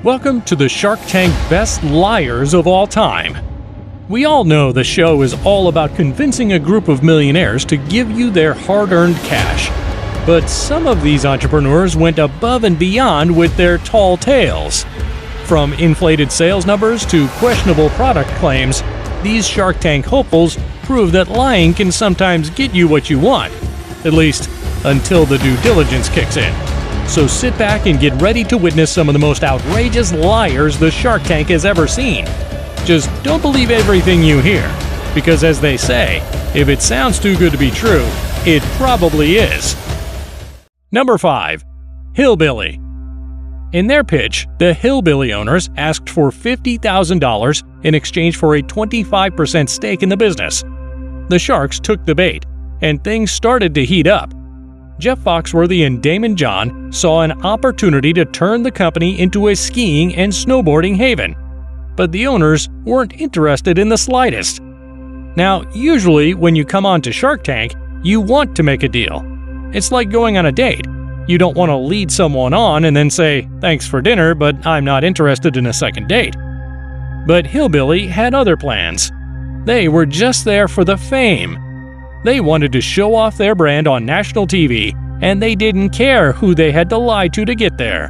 Welcome to the Shark Tank Best Liars of All Time. We all know the show is all about convincing a group of millionaires to give you their hard-earned cash. But some of these entrepreneurs went above and beyond with their tall tales. From inflated sales numbers to questionable product claims, these Shark Tank hopefuls prove that lying can sometimes get you what you want, at least until the due diligence kicks in. So sit back and get ready to witness some of the most outrageous liars the Shark Tank has ever seen. Just don't believe everything you hear, because as they say, if it sounds too good to be true, it probably is. Number 5. Hillbilly. In their pitch, the Hillbilly owners asked for $50,000 in exchange for a 25% stake in the business. The Sharks took the bait, and things started to heat up. Jeff Foxworthy and Damon John saw an opportunity to turn the company into a skiing and snowboarding haven. But the owners weren't interested in the slightest. Now, usually when you come on to Shark Tank, you want to make a deal. It's like going on a date. You don't want to lead someone on and then say, "Thanks for dinner, but I'm not interested in a second date." But Hillbilly had other plans. They were just there for the fame. They wanted to show off their brand on national TV, and they didn't care who they had to lie to get there.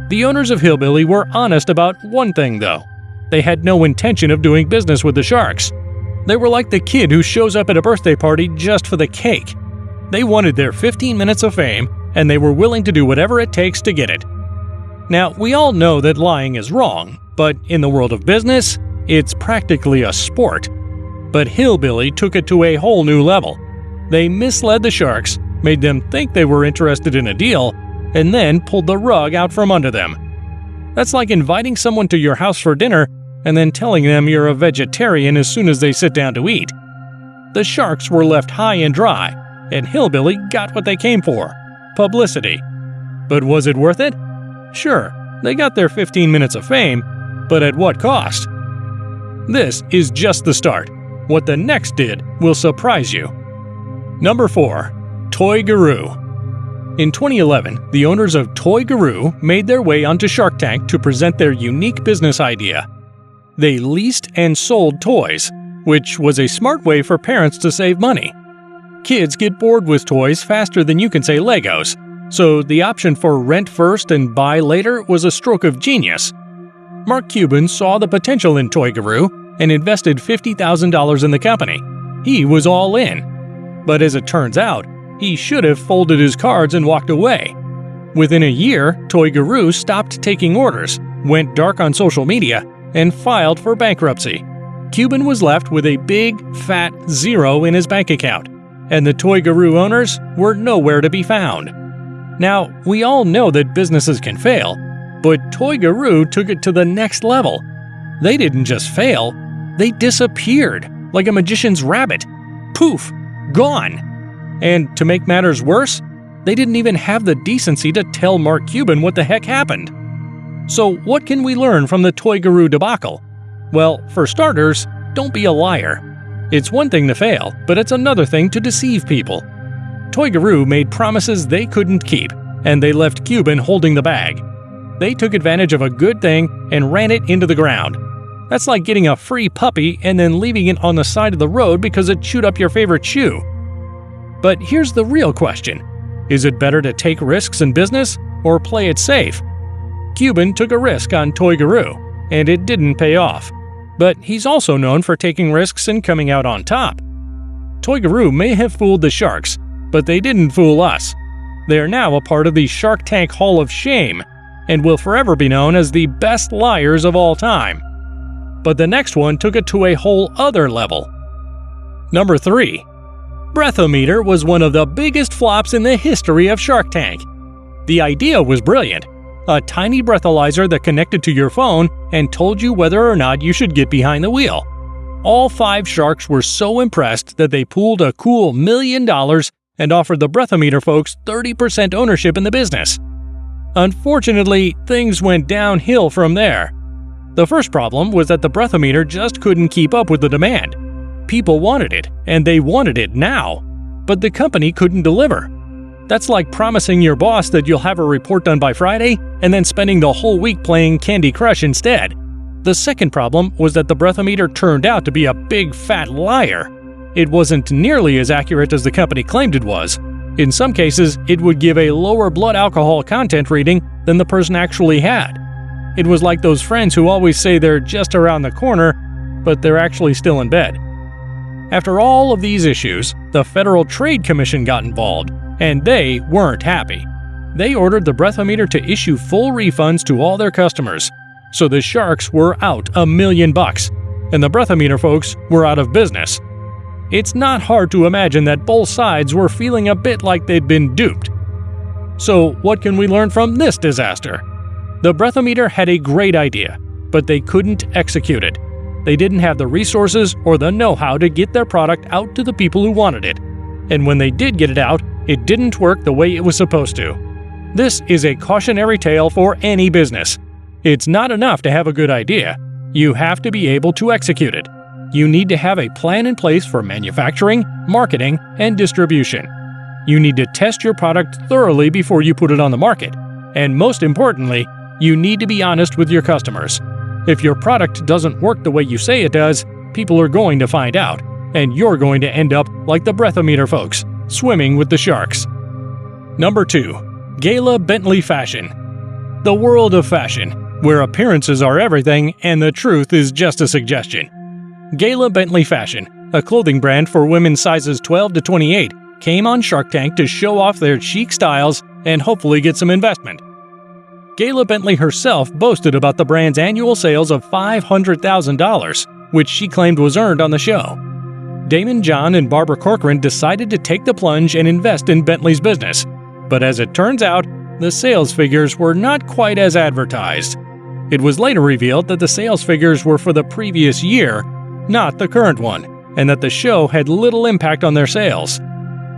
The owners of Hillbilly were honest about one thing, though. They had no intention of doing business with the Sharks. They were like the kid who shows up at a birthday party just for the cake. They wanted their 15 minutes of fame, and they were willing to do whatever it takes to get it. Now, we all know that lying is wrong, but in the world of business, it's practically a sport. But Hillbilly took it to a whole new level. They misled the Sharks, made them think they were interested in a deal, and then pulled the rug out from under them. That's like inviting someone to your house for dinner and then telling them you're a vegetarian as soon as they sit down to eat. The Sharks were left high and dry, and Hillbilly got what they came for: publicity. But was it worth it? Sure, they got their 15 minutes of fame, but at what cost? This is just the start. What the next did will surprise you. Number 4. Toy Guru. In 2011, the owners of Toy Guru made their way onto Shark Tank to present their unique business idea. They leased and sold toys, which was a smart way for parents to save money. Kids get bored with toys faster than you can say Legos, so the option for rent first and buy later was a stroke of genius. Mark Cuban saw the potential in Toy Guru and invested $50,000 in the company. He was all in. But as it turns out, he should have folded his cards and walked away. Within a year, Toy Guru stopped taking orders, went dark on social media, and filed for bankruptcy. Cuban was left with a big, fat zero in his bank account, and the Toy Guru owners were nowhere to be found. Now, we all know that businesses can fail, but Toy Guru took it to the next level. They didn't just fail, they disappeared like a magician's rabbit. Poof, gone. And to make matters worse, they didn't even have the decency to tell Mark Cuban what the heck happened. So what can we learn from the Toy Guru debacle? Well, for starters, don't be a liar. It's one thing to fail, but it's another thing to deceive people. Toy Guru made promises they couldn't keep, and they left Cuban holding the bag. They took advantage of a good thing and ran it into the ground. That's like getting a free puppy and then leaving it on the side of the road because it chewed up your favorite shoe. But here's the real question. Is it better to take risks in business or play it safe? Cuban took a risk on Toy Guru, and it didn't pay off. But he's also known for taking risks and coming out on top. Toy Guru may have fooled the Sharks, but they didn't fool us. They are now a part of the Shark Tank Hall of Shame, and will forever be known as the best liars of all time. But the next one took it to a whole other level. Number 3. Breathometer was one of the biggest flops in the history of Shark Tank. The idea was brilliant. A tiny breathalyzer that connected to your phone and told you whether or not you should get behind the wheel. All 5 sharks were so impressed that they pooled a cool $1 million and offered the Breathometer folks 30% ownership in the business. Unfortunately, things went downhill from there. The first problem was that the Breathometer just couldn't keep up with the demand. People wanted it, and they wanted it now, but the company couldn't deliver. That's like promising your boss that you'll have a report done by Friday and then spending the whole week playing Candy Crush instead. The second problem was that the breathometer turned out to be a big fat liar. It wasn't nearly as accurate as the company claimed it was. In some cases, it would give a lower blood alcohol content reading than the person actually had. It was like those friends who always say they're just around the corner, but they're actually still in bed. After all of these issues, the Federal Trade Commission got involved, and they weren't happy. They ordered the breathometer to issue full refunds to all their customers. So the sharks were out $1 million, and the breathometer folks were out of business. It's not hard to imagine that both sides were feeling a bit like they'd been duped. So what can we learn from this disaster? The breathometer had a great idea, but they couldn't execute it. They didn't have the resources or the know-how to get their product out to the people who wanted it. And when they did get it out, it didn't work the way it was supposed to. This is a cautionary tale for any business. It's not enough to have a good idea. You have to be able to execute it. You need to have a plan in place for manufacturing, marketing, and distribution. You need to test your product thoroughly before you put it on the market. And most importantly, you need to be honest with your customers. If your product doesn't work the way you say it does, people are going to find out, and you're going to end up like the breathometer folks, swimming with the sharks. Number 2. Gala Bentley Fashion. The world of fashion, where appearances are everything and the truth is just a suggestion. Gala Bentley Fashion, a clothing brand for women sizes 12 to 28, came on Shark Tank to show off their chic styles and hopefully get some investment. Gala Bentley herself boasted about the brand's annual sales of $500,000, which she claimed was earned on the show. Damon John and Barbara Corcoran decided to take the plunge and invest in Bentley's business, but as it turns out, the sales figures were not quite as advertised. It was later revealed that the sales figures were for the previous year, not the current one, and that the show had little impact on their sales.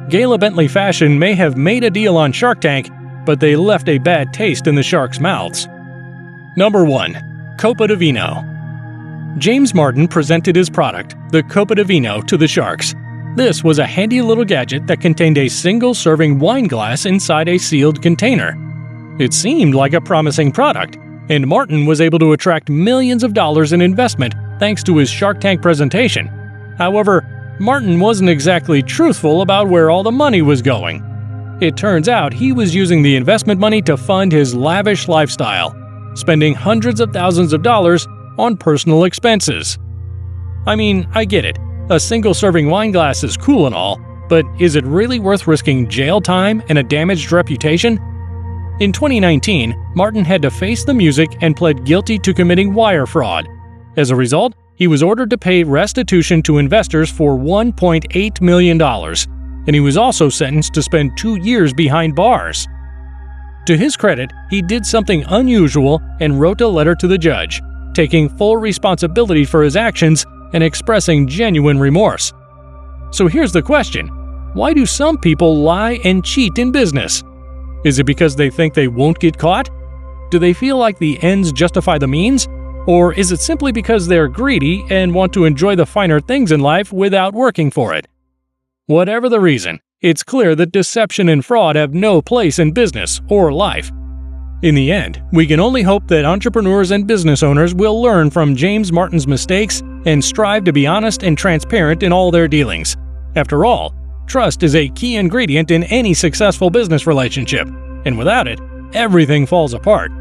Gala Bentley Fashion may have made a deal on Shark Tank, but they left a bad taste in the sharks' mouths. Number 1. Copa di Vino. James Martin presented his product, the Copa di Vino, to the sharks. This was a handy little gadget that contained a single-serving wine glass inside a sealed container. It seemed like a promising product, and Martin was able to attract millions of dollars in investment thanks to his Shark Tank presentation. However, Martin wasn't exactly truthful about where all the money was going. It turns out he was using the investment money to fund his lavish lifestyle, spending hundreds of thousands of dollars on personal expenses. I mean, I get it. A single-serving wine glass is cool and all, but is it really worth risking jail time and a damaged reputation? In 2019, Martin had to face the music and pled guilty to committing wire fraud. As a result, he was ordered to pay restitution to investors for $1.8 million, and he was also sentenced to spend 2 years behind bars. To his credit, he did something unusual and wrote a letter to the judge, taking full responsibility for his actions and expressing genuine remorse. So here's the question: why do some people lie and cheat in business? Is it because they think they won't get caught? Do they feel like the ends justify the means? Or is it simply because they're greedy and want to enjoy the finer things in life without working for it? Whatever the reason, it's clear that deception and fraud have no place in business or life. In the end, we can only hope that entrepreneurs and business owners will learn from James Martin's mistakes and strive to be honest and transparent in all their dealings. After all, trust is a key ingredient in any successful business relationship, and without it, everything falls apart.